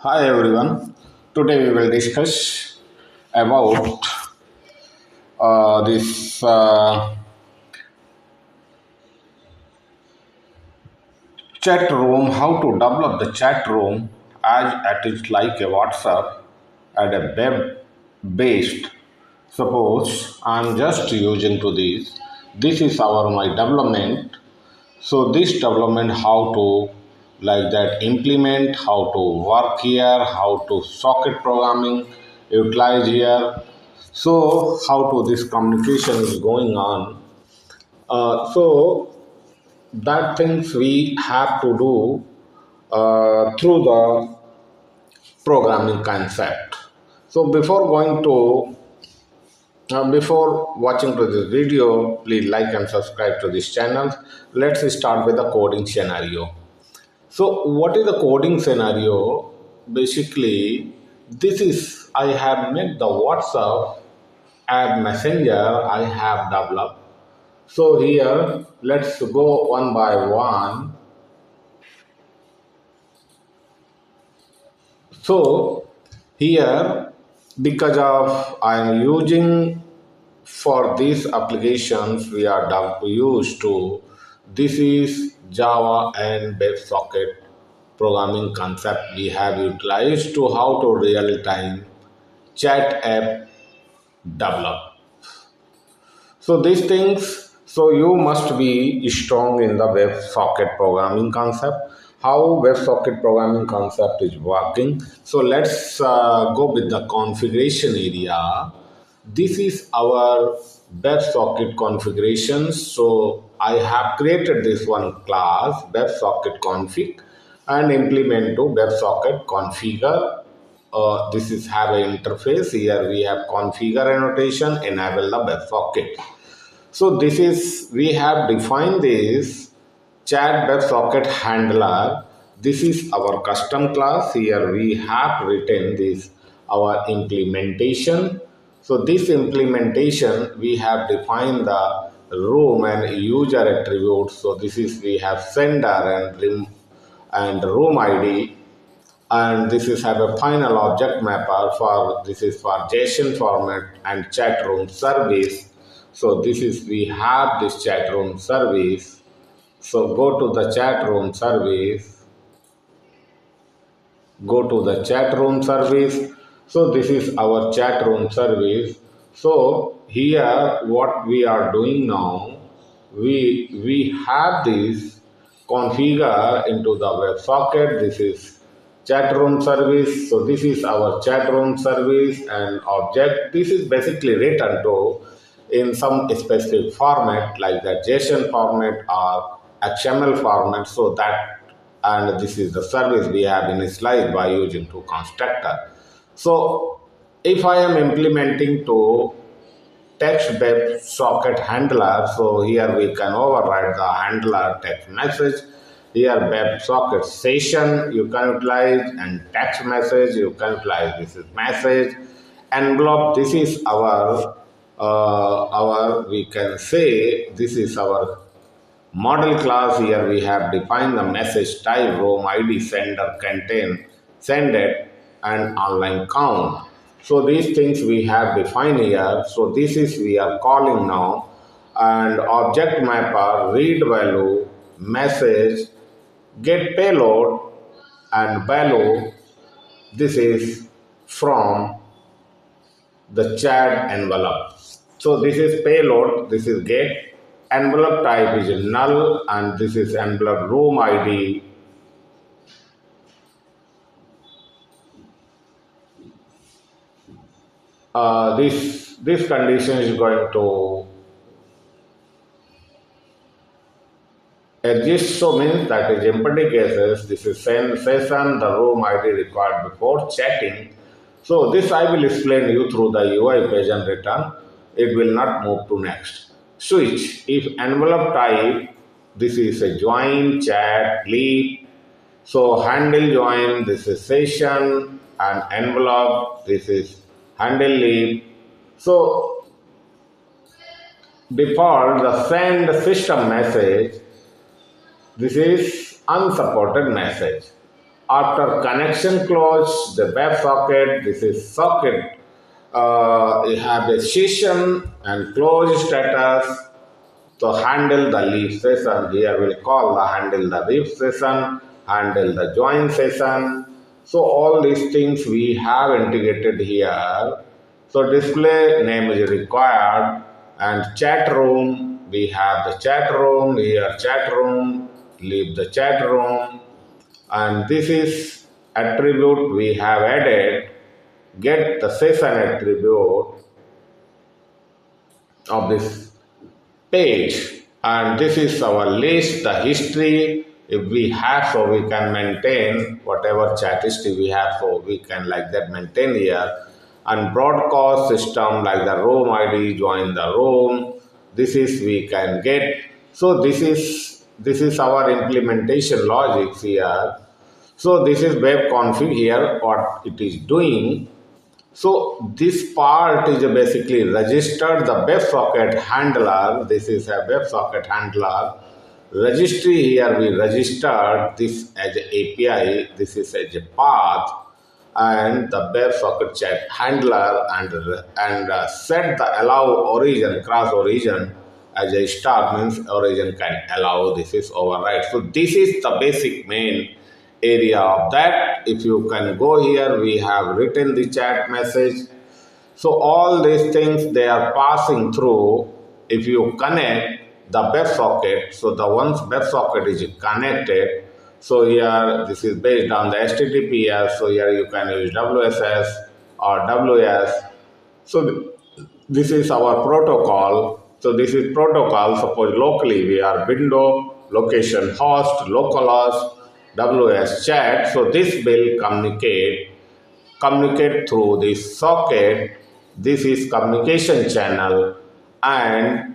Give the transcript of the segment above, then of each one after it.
Hi everyone. Today we will discuss about this chat room, how to develop the chat room as it is like a WhatsApp and a web based. Suppose I'm just using to this. This is our my development. So this development how to like that implement, how to work here, how to socket programming utilize here. So how to this communication is going on. So that things we have to do through the programming concept. So before watching to this video, please like and subscribe to this channel. Let's start with the coding scenario. So, what is the coding scenario? Basically, this is I have made the WhatsApp app messenger I have developed. So, here let's go one by one. So, here because of I am using for these applications we are used to this is Java and WebSocket programming concept we have utilized to how to real time chat app develop. So these things, so you must be strong in the WebSocket programming concept. How WebSocket programming concept is working. So let's go with the configuration area. This is our WebSocket configurations. So I have created this one class WebSocket config and implement to WebSocket configure. This is have an interface. Here we have configure annotation, enable the WebSocket. So this is we have defined this chat WebSocket handler. This is our custom class. Here we have written this our implementation. So this implementation we have defined the room and user attributes. So this is we have sender and room ID, and this is have a final object mapper for this is for JSON format and chat room service. So this is we have this chat room service. So go to the chat room service, go to the chat room service. So this is our chat room service. So here what we are doing now, we have this configure into the WebSocket. This is chat room service. So this is our chat room service and object. This is basically written to in some specific format like the JSON format or XML format. So that and this is the service we have initialized by using to constructor. So if I am implementing to text web socket handler, so here we can override the handler text message. Here web socket session you can utilize and text message you can utilize. This is message envelope. This is our we can say this is our model class. Here we have defined the message type, room ID, sender, contain, sended, and online count. So these things we have defined here. So this is we are calling now, and object mapper, read value, message, get payload, and value. This is from the chat envelope. So this is payload, this is get, envelope type is null, and this is envelope room ID. This condition is going to exist. So means that is empty cases. This is session, the room ID required before chatting. So this I will explain you through the UI page and return. It will not move to next. Switch. If envelope type, this is a join, chat, leave. So handle join, this is session, and envelope, this is handle leave. So default the send system message, this is unsupported message. After connection close, the WebSocket, this is socket, you have a session and close status to handle the leave session. Here we'll call the handle the leave session, handle the join session. So all these things we have integrated here. So display name is required, and chat room, we have the chat room, here chat room, leave the chat room, and this is attribute we have added, get the session attribute of this page, and this is our list, the history if we have, so we can maintain whatever chat history we have, so we can like that maintain here. And broadcast system like the room id, join the room, this is we can get. So this is our implementation logics here. So this is web config here, what it is doing. So this part is basically registered the WebSocket handler. This is a WebSocket handler. Registry here we registered this as an API. This is as a path, and the WebSocket chat handler, and set the allow origin cross origin as a star, means origin can allow. This is override. So this is the basic main area of that. If you can go here, we have written the chat message. So all these things they are passing through. If you connect the WebSocket, so the once WebSocket is connected, so here this is based on the HTTPS, so here you can use WSS or WS. So this is our protocol. So this is protocol. Suppose locally we are window, location host, localhost, WS chat. So this will communicate through this socket. This is communication channel, and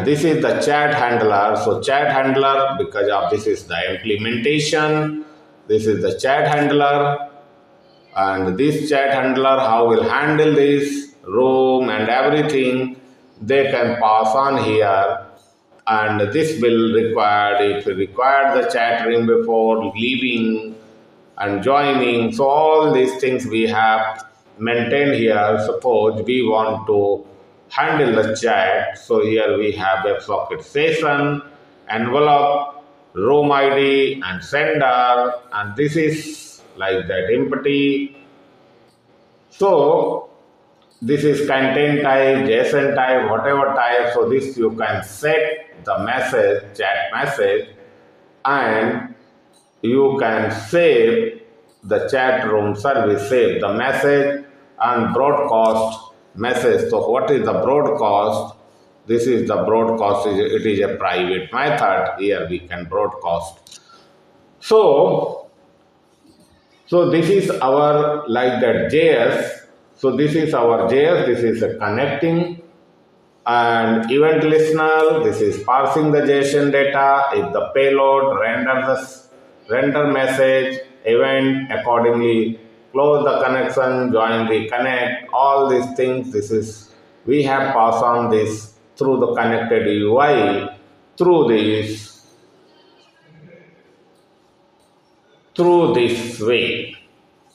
this is the chat handler. So chat handler, because of this is the implementation. This is the chat handler, and this chat handler how will handle this room and everything. They can pass on here, and this will require, if required the chat room before leaving and joining. So all these things we have maintained here. Suppose we want to handle the chat, so here we have WebSocket session, envelope, room ID, and sender, and this is like that empty. So this is content type, JSON type, whatever type. So this you can set the message, chat message, and you can save the chat room service, save the message, and broadcast message. So what is the broadcast? This is the broadcast. It is a private method. Here we can broadcast. So this is our like that JS. So this is our JS. This is a connecting, and event listener. This is parsing the JSON data. If the payload render message event, accordingly close the connection, join, reconnect, all these things. This is we have passed on this through the connected UI through this way.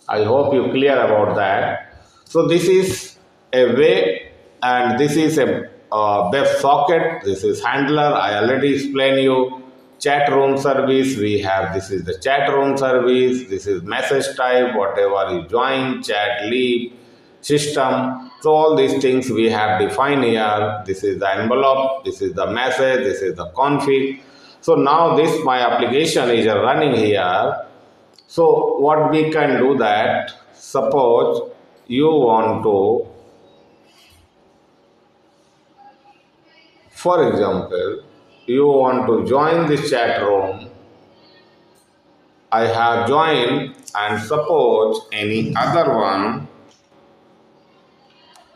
I hope you clear about that. So this is a way, and this is a WebSocket. This is handler. I already explained you. Chat room service we have. This is the chat room service. This is message type. Whatever you join, chat, leave, system. So all these things we have defined here. This is the envelope. This is the message. This is the config. So now this my application is running here. So what we can do that, suppose you want to, for example, you want to join this chat room. I have joined, and suppose any other one,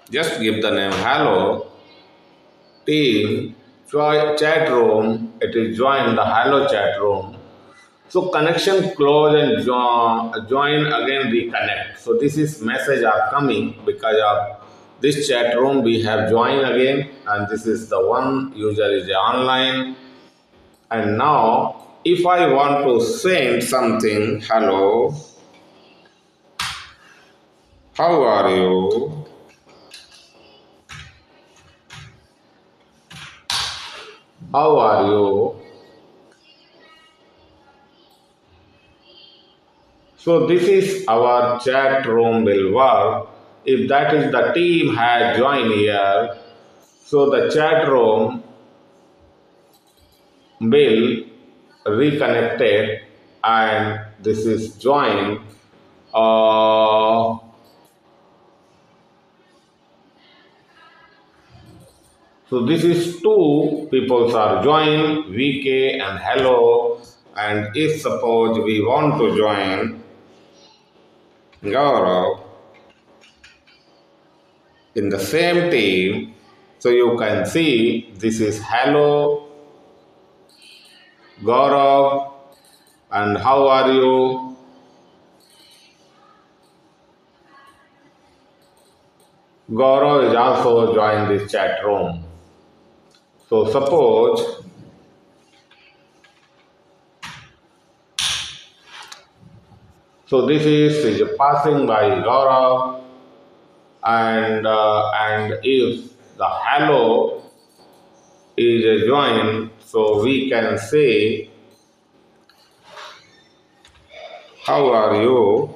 just give the name hello team chat room. It is join the hello chat room. So connection close and join again reconnect. So this is message are coming because of this chat room we have joined again, and this is the one user is online. And now if I want to send something, hello, how are you? How are you? So this is our chat room will work. If that is the team has joined here, so the chat room will reconnected and this is join. Uh, so this is two people are join VK and hello, and if suppose we want to join Gaurav in the same team, so you can see this is hello Gaurav and how are you? Gaurav is also join this chat room. So suppose so this is passing by Gaurav and if the hello is a join, so we can say how are you?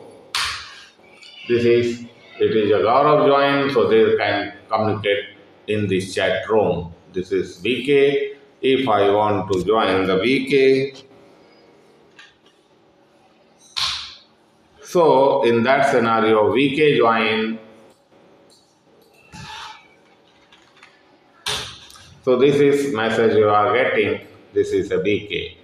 This is it is a Gaurav join, so they can communicate in this chat room. This is VK. If I want to join the VK, so in that scenario, VK join. So this is message you are getting. This is a VK.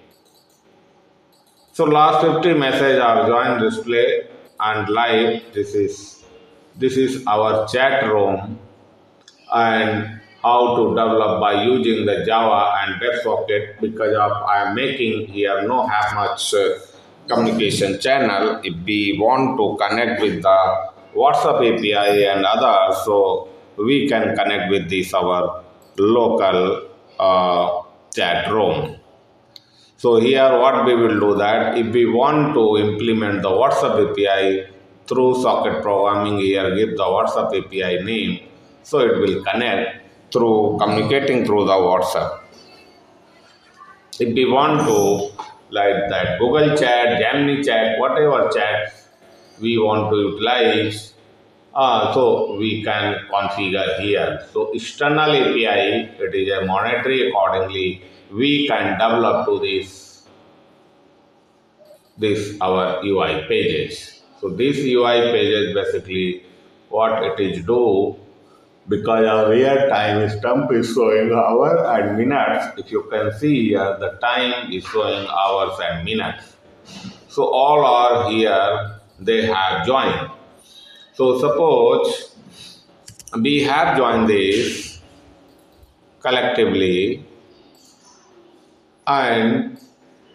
So last 50 message are join display and live. This is our chat room and how to develop by using the Java and WebSocket because of I am making here no have much communication channel. If we want to connect with the WhatsApp API and others, so we can connect with this our local chat room. So here what we will do that if we want to implement the WhatsApp API through socket programming here give the WhatsApp API name, so it will connect through communicating through the WhatsApp. If we want to like that Google chat, Gemini chat, whatever chat we want to utilize, so we can configure here. So external API, it is a monetary accordingly we can develop to this our UI pages. So this UI pages basically what it is do because our real time stump is showing hour and minutes. If you can see here the time is showing hours and minutes. So all are here they have joined. So suppose we have joined this collectively and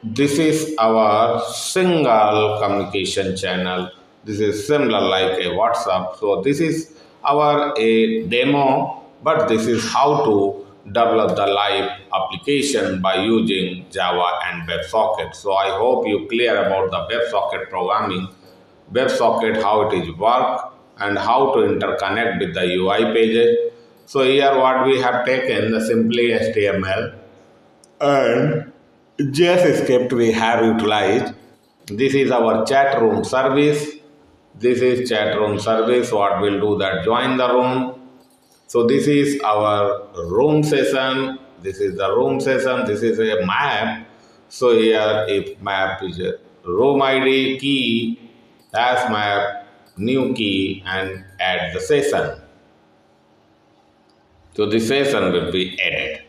this is our single communication channel. This is similar like a WhatsApp. So this is our a demo, but this is how to develop the live application by using Java and WebSocket. So I hope you clear about the WebSocket programming, WebSocket how it is work and how to interconnect with the UI pages. So here what we have taken the simply HTML and JavaScript we have utilized. This is our chat room service. This is chat room service. What we'll do that join the room. So this is our room session. This is the room session. This is a map. So here if map is a room ID key as map new key and add the session. So the session will be added.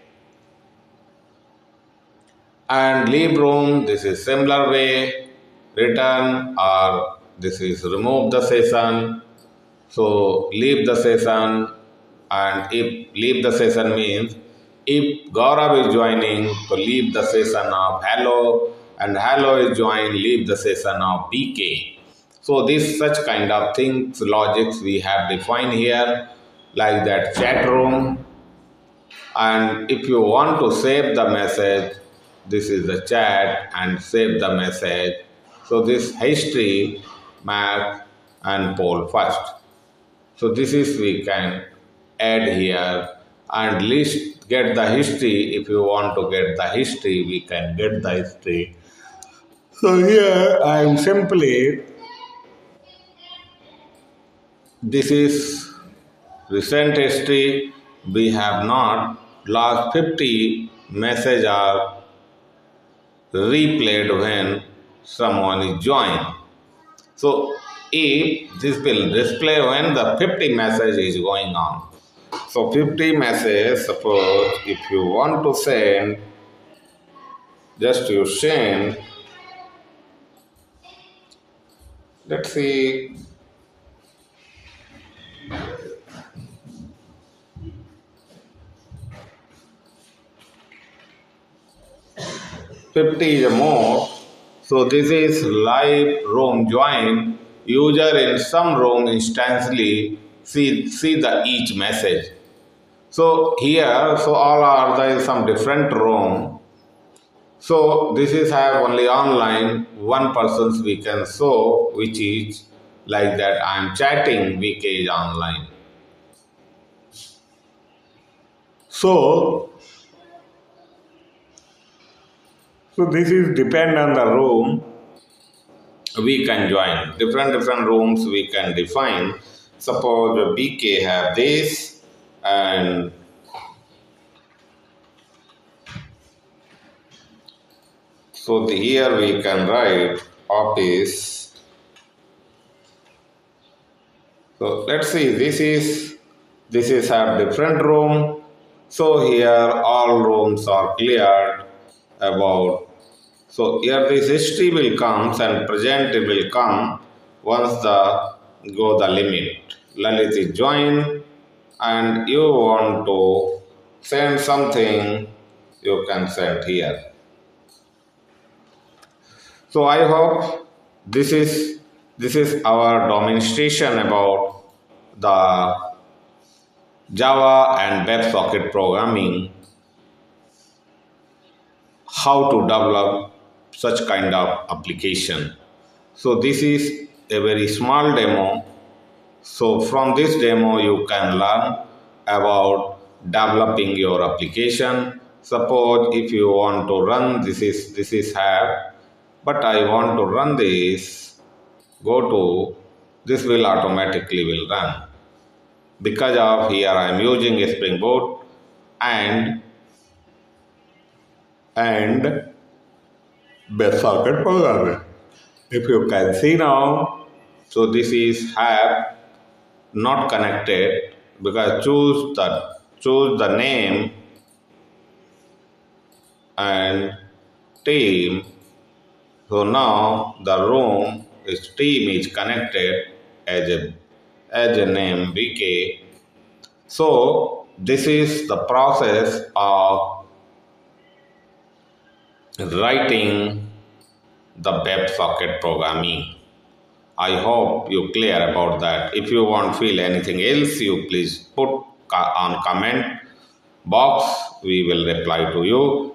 And leave room, this is similar way, return or this is remove the session. So leave the session and if leave the session means if Gaurav is joining, so leave the session of hello and hello is joined, leave the session of BK. So this such kind of things, logics we have defined here like that chat room and if you want to save the message this is the chat and save the message. So this history, map and poll first. So this is we can add here and list get the history. If you want to get the history, we can get the history. So here I am simply this is recent history. We have not last 50 message are replayed when someone is joined. So if this will display when the 50 message is going on. So 50 messages, suppose if you want to send, just you send, let's see, 50 is more. So this is live room join. User in some room instantly see the each message. So here, so all are there is some different room. So this is have only online one person's we can show which is like that I am chatting VK is online. So this is depend on the room we can join. Different rooms we can define. Suppose BK have this and so here we can write office. So let's see this is a different room. So here all rooms are cleared about. So here this history will come and present will come once the go the limit. Lalit is join and you want to send something, you can send here. So I hope this is our demonstration about the Java and WebSocket programming, how to develop such kind of application. So this is a very small demo. So from this demo you can learn about developing your application. Suppose if you want to run this is have, but I want to run this, go to this will automatically will run. Because of here I am using a Spring Boot and WebSocket programming. If you can see now, so this is have not connected because choose the name and team. So now the room is team is connected as a name VK. So this is the process of writing the WebSocket programming. I hope you clear about that. If you want feel anything else, you please put on comment box. We will reply to you.